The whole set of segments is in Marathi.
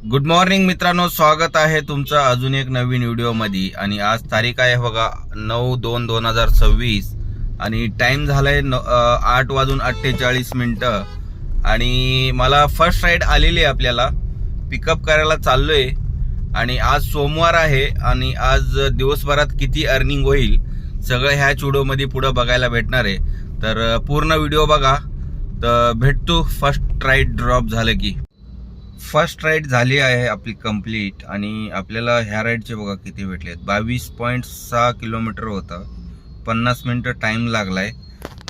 गुड मॉर्निंग मित्रांनो, स्वागत आहे तुमचं अजून एक नवीन व्हिडिओमध्ये. आणि आज तारीख आहे बघा 9/2/2026 आणि टाइम झालाय 8:48 आणि मला फर्स्ट राईड आलेली आहे. आपल्याला पिकअप करायला चाललोय आणि आज सोमवार आहे आणि आज दिवसभरात किती अर्निंग होईल सगळं ह्या व्हिडिओमध्ये पुढे बघायला भेटणार आहे. तर पूर्ण व्हिडिओ बघा. तर भेटतो फर्स्ट राईड ड्रॉप झालं की. फर्स्ट राईड झाली आहे आपली कंप्लीट आणि आपल्याला ह्या राईडचे बघा किती भेटलेत. 22.6 किलोमीटर होतं, 50 मिनटं टाईम लागलाय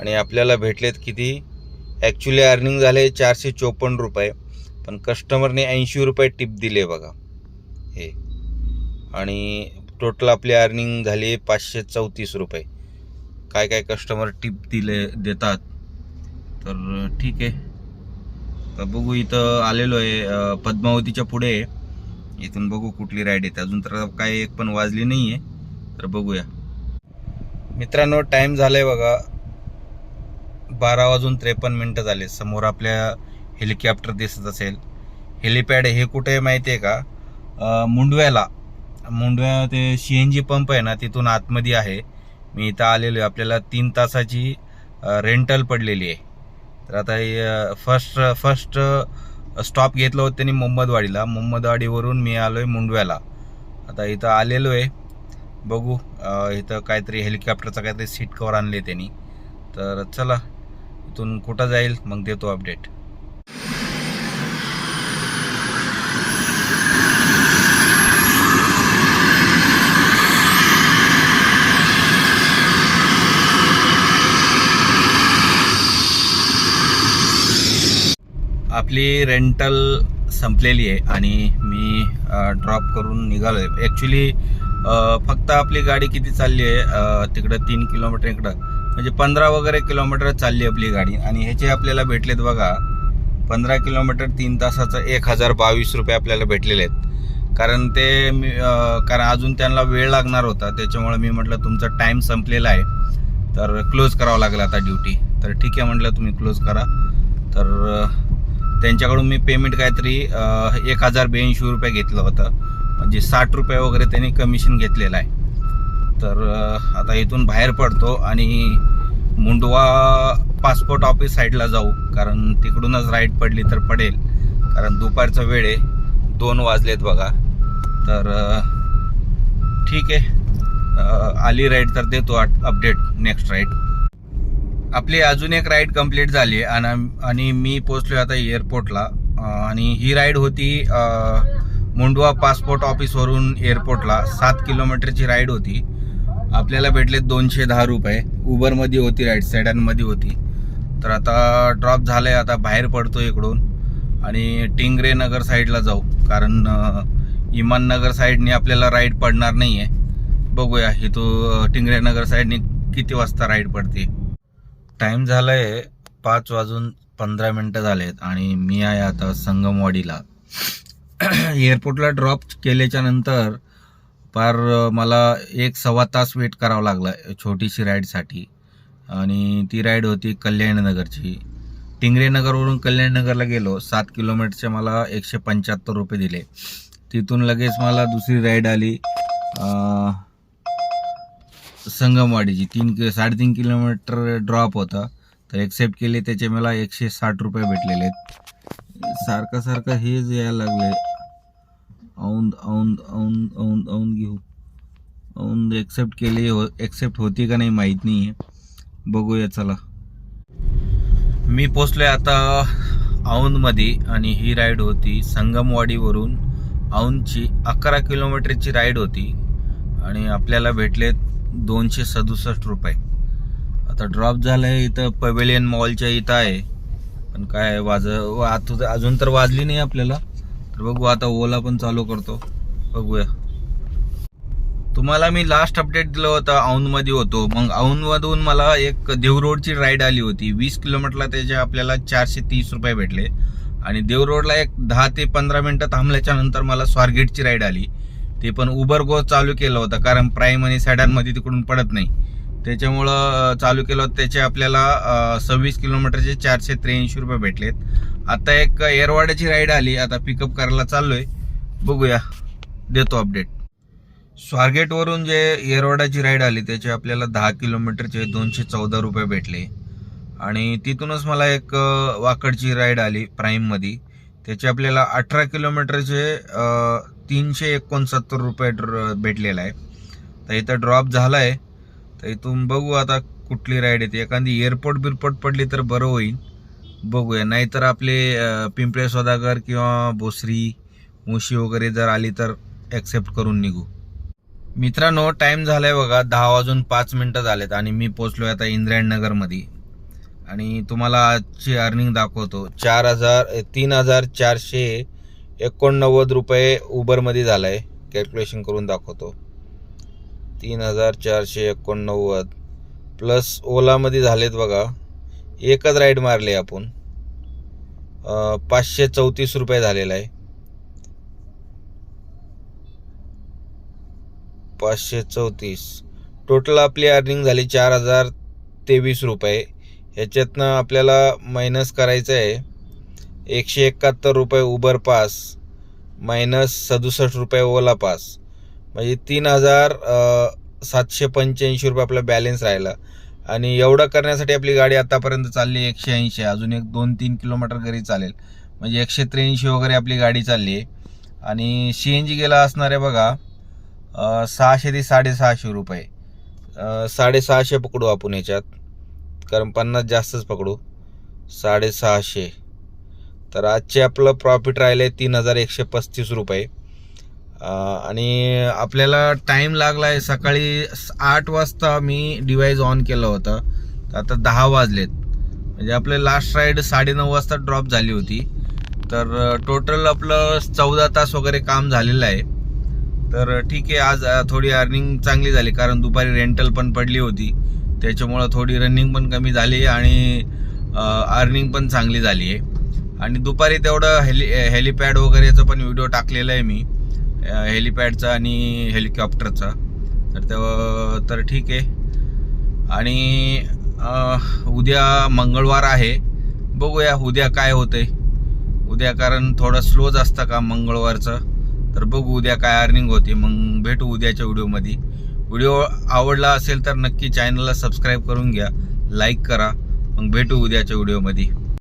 आणि आपल्याला भेटलेत किती. ॲक्च्युली अर्निंग झाले 454 रुपये, पण कस्टमरने 80 रुपये टिप दिले बघा हे. आणि टोटल आपली अर्निंग झाली 534 रुपये. काय काय कस्टमर टिप देतात. तर ठीक आहे, तर बघू. इथं आलेलो आहे पद्मावतीच्या पुढे. इथून बघू कुठली राईड येते. अजून तर काय एक पण वाजली नाही आहे, तर बघूया मित्रांनो. टाईम झालाय बघा 12:53 झाले. समोर आपल्या हेलिकॉप्टर दिसत असेल. हेलिपॅड हे कुठे आहे माहिती आहे का? मुंडव्या ते CNG पंप आहे ना, तिथून आतमध्ये आहे. मी इथं आलेलो आहे. आपल्याला 3 तासाची रेंटल पडलेली आहे. तर आता फर्स्ट स्टॉप घेतलं होतं त्यांनी मोहम्मदवाडीवरून मी आलोय मुंडव्याला. आता इथं आलेलो आहे. बघू इथं काहीतरी हेलिकॉप्टरचा काहीतरी सीट कवर आणले त्यांनी. तर चला इथून कुठं जाईल मग देतो अपडेट. आपली रेंटल संपलेली आहे आणि मी ड्रॉप करून निघालो आहे. ॲक्च्युली फक्त आपली गाडी किती चालली आहे तिकडं 3 किलोमीटर, इकडं म्हणजे 15 वगैरे किलोमीटर चालली आपली गाडी. आणि ह्याचे आपल्याला भेटलेत बघा 15 किलोमीटर 3 तासाचं 1022 रुपये आपल्याला भेटलेले आहेत. कारण कारण अजून त्यांना वेळ लागणार होता, त्याच्यामुळे मी म्हटलं तुमचा टाईम संपलेला आहे तर क्लोज करावं लागलं आता ड्युटी. तर ठीक आहे म्हटलं तुम्ही क्लोज करा. तर त्यांच्याकडून मी पेमेंट काहीतरी 1082 रुपये घेतलं होतं, म्हणजे 60 रुपये वगैरे त्यांनी कमिशन घेतलेलं आहे. तर आता इथून बाहेर पडतो आणि मुंडवा पासपोर्ट ऑफिस साईडला जाऊ, कारण तिकडूनच राईड पडली तर पडेल. कारण दुपारचा वेळ आहे, 2 वाजलेत बघा. तर ठीक आहे, आली राईड तर देतो अपडेट नेक्स्ट राईड. आपली अजून एक राईड कंप्लीट झाली आणि मी पोचलो आता एअरपोर्टला. आणि ही राईड होती मुंडवा पासपोर्ट ऑफिसवरून एअरपोर्टला. 7 किलोमीटरची राईड होती. आपल्याला भेटले 210 रुपये. उबरमध्ये होती राईड, सेडानमध्ये होती. तर आता ड्रॉप झालंय, आता बाहेर पडतो इकडून आणि टिंगरे नगर साईडला जाऊ, कारण इमान नगर साईडने आपल्याला राईड पडणार नाही आहे. बघूया इथं टिंगरे नगर साईडने किती वाजता राईड पडते. टाईम झाला आहे 5:15 झालेत आणि मी आहे आता संगमवाडीला. एअरपोर्टला ड्रॉप केल्याच्या नंतर पार मला 1-1.25 तास वेट करावं लागला छोटीशी राईडसाठी. आणि ती राईड होती कल्याणनगरची. टिंगरेनगरवरून कल्याणनगरला गेलो. 7 किलोमीटरचे मला 175 रुपये दिले. तिथून लगेच मला दुसरी राईड आली संगमवाडीची. 3-3.5 किलोमीटर ड्रॉप होता, तर एक्सेप्ट केले. त्याचे मला 160 रुपये भेटलेले आहेत. सारखं हेच यायला लागले. औंद घेऊ. औंद एक्सेप्ट केली, एक्सेप्ट होती का नाही माहीत नाही आहे. बघूया चला. मी पोचलोय आता औंदमध्ये आणि ही राईड होती संगमवाडीवरून औंदची. 11 किलोमीटरची राईड होती आणि आपल्याला भेटले 267 रुपये. आता ड्रॉप झालंय इथं पवेलियन मॉलच्या इथं आहे, पण काय अजून तर वाजली नाही आपल्याला. तर बघू आता ओला पण चालू करतो, बघूया. तुम्हाला मी लास्ट अपडेट दिलं होतं औंदमध्ये होतो. मग औंदमधून मला एक देवरोडची राईड आली होती. 20 किलोमीटरला त्याचे आपल्याला 430 रुपये भेटले. आणि देवरोडला एक 10 ते 15 मिनटं थांबल्याच्या नंतर मला स्वारगेटची राईड आली. ते पण उबर गो चालू केलं होतं, कारण प्राईम आणि सॅडानमध्ये तिकडून पडत नाही, त्याच्यामुळं चालू केलं होतं. त्याचे आपल्याला 26 किलोमीटरचे 483 रुपये भेटलेत. आता एक एरवाड्याची राईड आली, आता पिकअप करायला चाललोय. बघूया, देतो अपडेट. स्वारगेटवरून जे येरवडाची राईड आली त्याचे आपल्याला 10 किलोमीटरचे 214 रुपये भेटले. आणि तिथूनच मला एक वाकडची राईड आली प्राईममध्ये, त्याचे आपल्याला 18 किलोमीटरचे 369 रुपये भेटलेला आहे. तर इथं ड्रॉप झाला आहे. तर इथून बघू आता कुठली राईड येते. एखादी एअरपोर्ट पडली तर बरं होईल, बघूया. नाहीतर आपले पिंपळे सौदागर किंवा भोसरी मुशी वगैरे जर आली तर ॲक्सेप्ट करून निघू. मित्रांनो, टाईम झालाय बघा, 10:05 झालेत आणि मी पोचलो आता इंद्रायणनगरमध्ये. आणि तुम्हाला आजची अर्निंग दाखवतो. 3,489 रुपये उबरमध्ये झालाय. कॅल्क्युलेशन करून दाखवतो. 3,489 प्लस ओलामध्ये झालेत बघा. एकच राईड मारली आपण, 534 रुपये झालेला आहे. 534 टोटल आपली अर्निंग झाली 4,023 रुपये. ह्याच्यातनं आपल्याला मायनस करायचं आहे 171 रुपये उबर पास, मायनस 67 रुपये ओला पास, म्हणजे 3,785 रुपये आपला बॅलन्स राहिला. आणि एवढं करण्यासाठी आपली गाडी आतापर्यंत चालली 180. अजून एक 2-3 किलोमीटर घरी चालेल, म्हणजे 183 वगैरे आपली गाडी चालली आहे. आणि CNG गेला असणार आहे बघा 600 ते 650 रुपये. 650 पकडू आपण याच्यात, कारण 50 जास्तच पकडू. 650. तर आजचे आपलं प्रॉफिट राहिलं आहे 3,135 रुपये. आणि आपल्याला टाईम लागला आहे. सकाळी 8 वाजता मी डिव्हाइस ऑन केलं होतं, तर आता 10 वाजलेत. म्हणजे आपले लास्ट राईड 9:30 वाजता ड्रॉप झाली होती. तर टोटल आपलं 14 तास वगैरे काम झालेलं आहे. तर ठीक आहे, आज थोडी अर्निंग चांगली झाली, कारण दुपारी रेंटल पण पडली होती, त्याच्यामुळं थोडी रनिंग पण कमी झाली आणि अर्निंग पण चांगली झाली आहे. आणि दुपारी तेवढं हेलिपॅड वगैरेचं पण व्हिडिओ टाकलेला आहे मी, हेलिपॅडचा आणि हेलिकॉप्टरचा. तर ठीक आहे. आणि उद्या मंगळवार आहे, बघूया उद्या काय होतंय. उद्या कारण थोडं स्लोच असतं का मंगळवारचं. तर बघू उद्या काय अर्निंग होते, मग भेटू उद्याच्या व्हिडिओमध्ये. व्हिडिओ आवडला असेल तर नक्की चॅनलला सबस्क्राईब करून घ्या, लाईक करा. मग भेटू उद्याच्या व्हिडिओमध्ये.